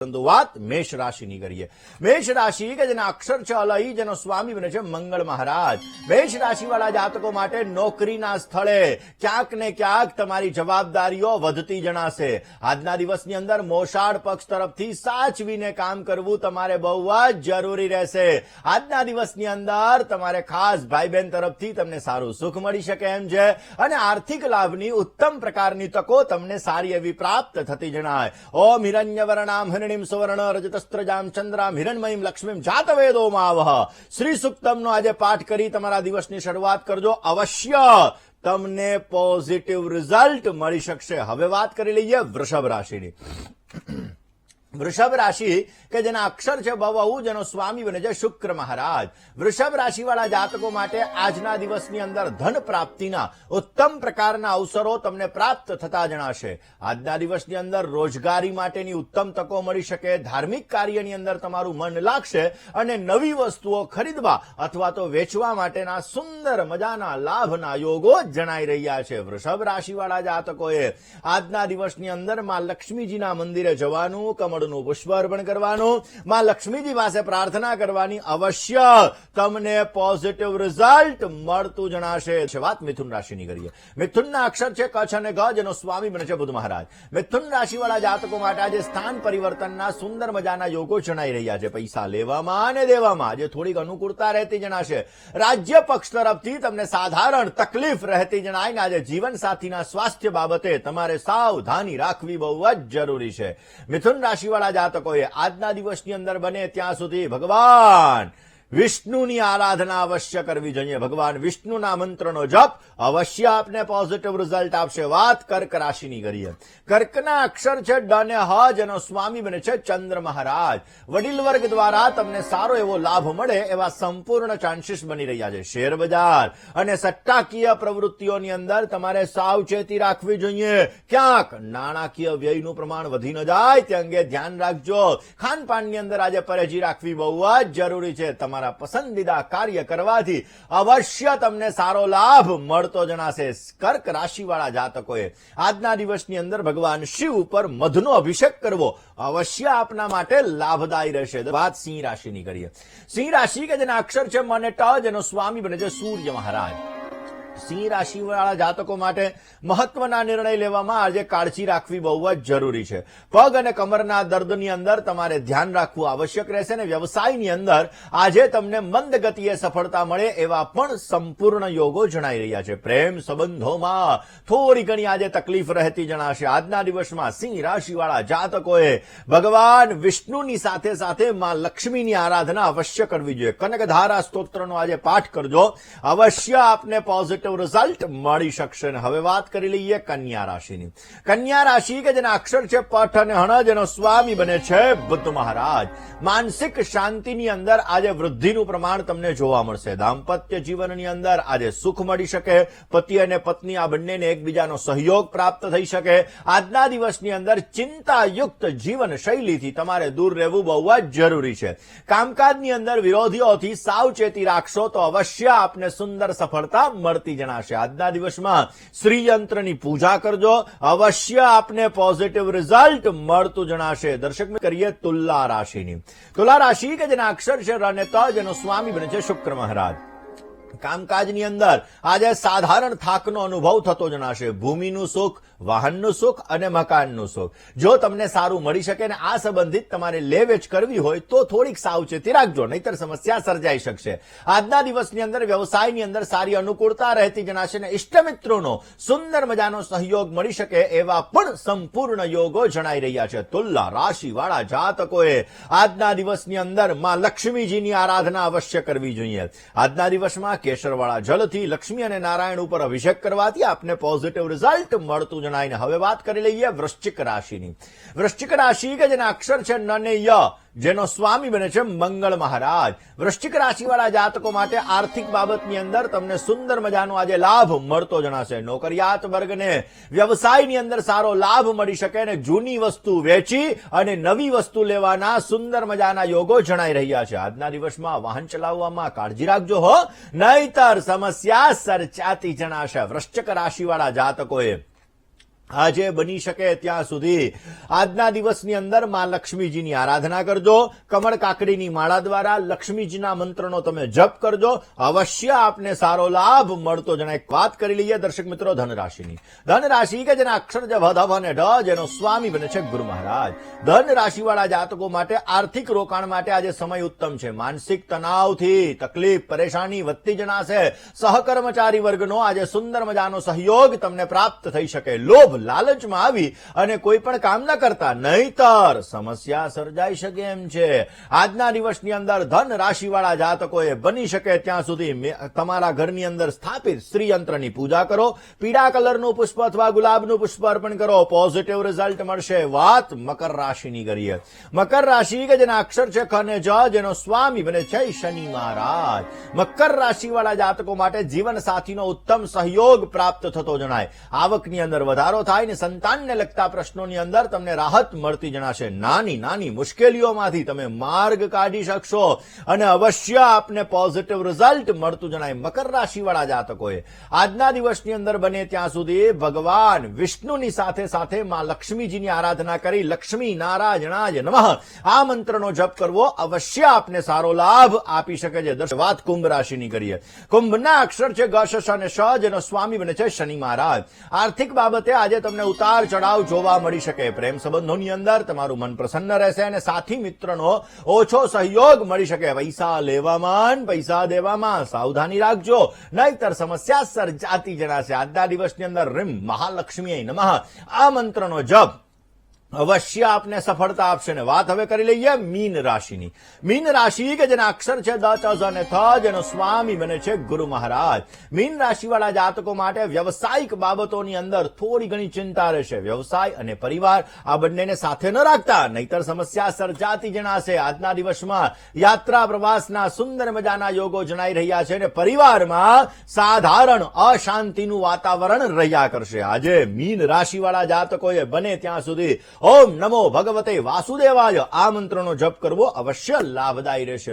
પરંતુ વાત મેષ રાશિની કરીએ। મેષ રાશિ કે જેના અક્ષર છે અલઈ, જેનો સ્વામી બને છે મંગળ મહારાજ। મેષ રાશિવાળા જાતકો માટે નોકરીના સ્થળે ક્યાંક ને ક્યાંક તમારી જવાબદારીઓ વધતી જણાશે। આજના દિવસની અંદર મોસાળ પક્ષ તરફથી સાચવીને કામ કરવું તમારે બહુ જ જરૂરી રહેશે। આજના દિવસની અંદર તમારે ખાસ ભાઈ બહેન તરફથી તમને સારું સુખ મળી શકે એમ છે અને આર્થિક લાભની ઉત્તમ પ્રકારની તકો તમને સારી એવી પ્રાપ્ત થતી જણાય। ઓમ હિરણ્યવર્ણામ हिरणीम सुवर्ण रजतस्त्रजाम चंद्राम हिरणमयीम लक्ष्मीम जातवेदो मावह श्री सूक्तमनो આજે પાઠ કરી તમારા દિવસની શરૂઆત કરજો। અવશ્ય તમને પોઝિટિવ રિઝલ્ટ મળી શકશે। હવે વાત કરી લઈએ વૃષભ રાશિની। વૃષભ રાશિ કે જેના અક્ષર છે બહુ, જેનો સ્વામી બને છે શુક્ર મહારાજ। વૃષભ રાશિવાળા જાતકો માટે આજના દિવસની અંદર ધન પ્રાપ્તિના ઉત્તમ પ્રકારના અવસરો તમને પ્રાપ્ત થતા જણાશે। આજના દિવસની અંદર રોજગારી માટેની ઉત્તમ તકો મળી શકે, ધાર્મિક કાર્યની અંદર તમારું મન લાગશે અને નવી વસ્તુઓ ખરીદવા અથવા તો વેચવા માટેના સુંદર મજાના લાભના યોગો જણાઈ રહ્યા છે। વૃષભ રાશિવાળા જાતકોએ આજના દિવસની અંદર માં લક્ષ્મીજીના મંદિરે જવાનું, કમળનું પુષ્પ અર્પણ કરવાનું, માં લક્ષ્મીજી પાસે પ્રાર્થના કરવાની। અવશ્ય તમને પોઝિટિવ રિઝલ્ટ મળતું જણાશે। વાત મિથુન રાશિની કરીએ। મિથુનના અક્ષર છે કચ્છ અને ગ, જેનો સ્વામી બને છે બુધ મહારાજ। મિથુન રાશિવાળા જાતકો માટે આજે સ્થાન પરિવર્તનના સુંદર મજાના યોગો જણાઈ રહ્યા છે। પૈસા લેવામાં અને દેવામાં આજે થોડીક અનુકૂળતા રહેતી જણાશે। રાજ્ય પક્ષ તરફથી તમને સાધારણ તકલીફ રહેતી જણાય ને આજે જીવન સાથીના સ્વાસ્થ્ય બાબતે તમારે સાવધાની રાખવી બહુ જ જરૂરી છે। મિથુન રાશિવાળા જાતકોએ આજના દિવસની અંદર બને ત્યાં સુધી ભગવાન વિષ્ણુની આરાધના અવશ્ય કરવી જોઈએ। ભગવાન વિષ્ણુના મંત્રનો જપ અવશ્ય આપને પોઝિટિવ રિઝલ્ટ આપશે। વાત કર્ક રાશિની કરીએ। કર્કના અક્ષર છે ડ અને હ, જેનો સ્વામી બને છે ચંદ્ર મહારાજ। વડીલ વર્ગ દ્વારા તમને સારો એવો લાભ મળે એવા સંપૂર્ણ ચાન્સીસ બની રહ્યા છે। શેર બજાર અને સટ્ટાકીય પ્રવૃત્તિઓની અંદર તમારે સાવચેતી રાખવી જોઈએ। ક્યાંક નાણાકીય વ્યયનું પ્રમાણ વધી ન જાય તે અંગે ધ્યાન રાખજો। ખાનપાનની અંદર આજે પરેજી રાખવી બહુ જ જરૂરી છે। તમારા પસંદીદા કાર્ય કરવાથી અવશ્ય તમને સારો લાભ મળતો જણાશે। કર્ક રાશિવાળા જાતકોએ આજના દિવસની અંદર ભગવાન શિવ ઉપર મધનો અભિષેક કરવો અવશ્ય આપના માટે લાભદાયી રહેશે। વાત સિંહ રાશિની કરીએ। સિંહ રાશિ કે જેના અક્ષર છે મ અને ટ, જેનો સ્વામી બને છે સૂર્ય મહારાજ। સિંહ રાશિવાળા જાતકો માટે મહત્વના નિર્ણય લેવામાં આજે કાળજી રાખવી બહુ જ જરૂરી છે। પગ અને કમરના દર્દની અંદર તમારે ધ્યાન રાખવું આવશ્યક રહેશે અને વ્યવસાયની અંદર આજે તમને મંદ ગતિએ સફળતા મળે એવા પણ સંપૂર્ણ યોગો જણાઈ રહ્યા છે। પ્રેમ સંબંધોમાં થોડી ઘણી આજે તકલીફ રહેતી જણાશે। આજના દિવસમાં સિંહ રાશિવાળા જાતકોએ ભગવાન વિષ્ણુની સાથે સાથે માં લક્ષ્મીની આરાધના અવશ્ય કરવી જોઈએ। કનકધારા સ્તોત્રનો આજે પાઠ કરજો, અવશ્ય આપને પોઝિટિવ રિઝલ્ટ મળી શકશે। હવે વાત કરી લઈએ કન્યા રાશિની। કન્યા રાશિ કે જેના અક્ષર છે પઠ અને હણ, જેનો સ્વામી બને છે બુદ્ધ મહારાજ। માનસિક શાંતિની અંદર આજે વૃદ્ધિનું પ્રમાણ તમને જોવા મળશે। દાંપત્ય જીવનની અંદર આજે સુખ મળી શકે। પતિ અને પત્ની આ બંનેને એકબીજાનો સહયોગ પ્રાપ્ત થઈ શકે। આજના દિવસની અંદર ચિંતાયુક્ત જીવન શૈલીથી તમારે દૂર રહેવું બહુ જ જરૂરી છે। કામકાજની અંદર વિરોધીઓથી સાવચેતી રાખશો તો અવશ્ય આપને સુંદર સફળતા મળતી જણાશે। આજના દિવસમાં શ્રીયંત્રની પૂજા કરજો, અવશ્ય આપને પોઝિટિવ રિઝલ્ટ મળતું જણાશે। દર્શક કરીએ તુલા રાશિની। તુલા રાશિ કે જેના અક્ષર છે ર અને ત, જેનો સ્વામી બને છે શુક્ર મહારાજ। કામકાજની અંદર આજે સાધારણ થાકનો અનુભવ થતો જણાશે। ભૂમિનું સુખ, વાહનનું સુખ અને મકાનનું સુખ જો તમને સારું મળી શકે ને આ સંબંધિત તમારે લે વેચ કરવી હોય તો થોડીક સાવચેતી રાખજો, નહીતર સમસ્યા સર્જાઈ શકશે। આજના દિવસની અંદર વ્યવસાયની અંદર સારી અનુકૂળતા રહેતી જણાશે અને ઇષ્ટમિત્રોનો સુંદર મજાનો સહયોગ મળી શકે એવા પણ સંપૂર્ણ યોગો જણાઈ રહ્યા છે। તુલા રાશિવાળા જાતકોએ આજના દિવસની અંદર માં લક્ષ્મીજીની આરાધના અવશ્ય કરવી જોઈએ। આજના દિવસમાં કેસરવાળા જલથી લક્ષ્મી અને નારાયણ ઉપર અભિષેક કરવાથી આપને પોઝિટિવ રિઝલ્ટ મળતું જણાય। હવે વાત કરી લઈએ વૃશ્ચિક રાશિની। વૃશ્ચિક રાશિ કે જેના અક્ષર છે ન અને ય, જેનો સ્વામી બને છે મંગળ મહારાજ। વૃશ્ચિક રાશિવાળા જાતકો માટે આર્થિક બાબતની અંદર તમને સુંદર મજાનો આજે લાભ મળતો જણાશે। નોકરિયાત વર્ગને વ્યવસાયની અંદર સારો લાભ મળી શકે અને જૂની વસ્તુ વેચી અને નવી વસ્તુ લેવાના સુંદર મજાના યોગો જણાઈ રહ્યા છે। આજના દિવસમાં વાહન ચલાવવામાં કાળજી રાખજો હો, નહીતર સમસ્યા સર્જાતી જણાશે। વૃશ્ચિક રાશિવાળા જાતકોએ આજે બની શકે ત્યાં સુધી આજના દિવસની અંદર માં લક્ષ્મીજીની આરાધના કરજો. કમળ કાકડીની માળા દ્વારા લક્ષ્મીજીના મંત્રનો તમે જપ કરજો. અવશ્ય આપને સારો લાભ મળતો જણાય. એક વાત કરી લઈએ દર્શક મિત્રો ધનરાશિની. ધનરાશિ કે જેના અક્ષર જ વધ અને ઢ, જેનો સ્વામી બને છે ગુરુ મહારાજ. ધન રાશિવાળા જાતકો માટે આર્થિક રોકાણ માટે આજે સમય ઉત્તમ છે. માનસિક તણાવથી તકલીફ પરેશાની વધતી જણાશે. સહકર્મચારી વર્ગનો આજે સુંદર મજાનો સહયોગ તમને પ્રાપ્ત થઈ શકે. લોભ લાલચમાં આવી અને કોઈ પણ કામ ન કરતા, નહીતર સમસ્યા સર્જાઈ શકે એમ છે. આજના દિવસની અંદર ધન રાશિવાળા જાતકોએ બની શકે ત્યાં સુધી તમારા ઘરની અંદર સ્થાપિત શ્રી યંત્રની પૂજા કરો. પીળા કલરનું પુષ્પ અથવા ગુલાબનું પુષ્પ અર્પણ કરો. પોઝિટિવ રિઝલ્ટ મળશે. વાત મકર રાશિની કરીએ. મકર રાશિ કે જેના અક્ષર છે ખ અને જ, જેનો સ્વામી બને છે શનિ મહારાજ. મકર રાશિવાળા જાતકો માટે જીવન સાથીનો ઉત્તમ સહયોગ પ્રાપ્ત થતો જણાય. આવકની અંદર વધારો થાય ને સંતાનને લગતા પ્રશ્નોની અંદર તમને રાહત મળતી જણાશે. નાની નાની મુશ્કેલીઓમાંથી તમે માર્ગ કાઢી શકશો અને અવશ્ય આપને પોઝિટિવ રિઝલ્ટ મળતું જણાય. મકર રાશિવાળા જાતકોએ આજના દિવસની અંદર બને ત્યાં સુધી ભગવાન વિષ્ણુની સાથે સાથે માં લક્ષ્મીજીની આરાધના કરી લક્ષ્મી નારાયણાય નમઃ આ મંત્રનો જપ કરવો અવશ્ય આપને સારો લાભ આપી શકે છે. વાત કુંભ રાશિની કરીએ. કુંભના અક્ષર છે ગ, શ અને શ, જેનો સ્વામી બને છે શનિ મહારાજ. આર્થિક બાબતે આજે તમને ઉતાર ચઢાવ જોવા મળી શકે. પ્રેમ સંબંધોની અંદર તમારું મન પ્રસન્ન રહેશે અને સાથી મિત્રનો ઓછો સહયોગ મળી શકે. પૈસા લેવામાં પૈસા દેવામાં સાવધાની રાખજો, નહીતર સમસ્યા સર્જાતી જણાશે. આજના દિવસની અંદર રીમ મહાલક્ષ્મી નમઃ આ મંત્રનો જપ અવશ્ય આપને સફળતા આપશે. ને વાત હવે કરી લઈએ મીન રાશિની. મીન રાશિ કે જેના અક્ષર છે દ, ચ, ઝ અને થ, જેનો સ્વામી બને છે ગુરુ મહારાજ. મીન રાશિવાળા જાતકો માટે વ્યવસાયિક બાબતોની અંદર થોડી ઘણી ચિંતા રહેશે. વ્યવસાય અને પરિવાર આ બંનેને સાથે ન રાખતા, નહીતર સમસ્યા સર્જાતી જણાશે. આજના દિવસમાં યાત્રા પ્રવાસના સુંદર મજાના યોગો જણાઈ રહ્યા છે અને પરિવારમાં સાધારણ અશાંતિનું વાતાવરણ રહ્યા કરશે. આજે મીન રાશિવાળા જાતકોએ બને ત્યાં સુધી ઓમ નમો ભગવતે વાસુદેવાય આ મંત્રનો જપ કરવો અવશ્ય લાભદાયી રહેશે.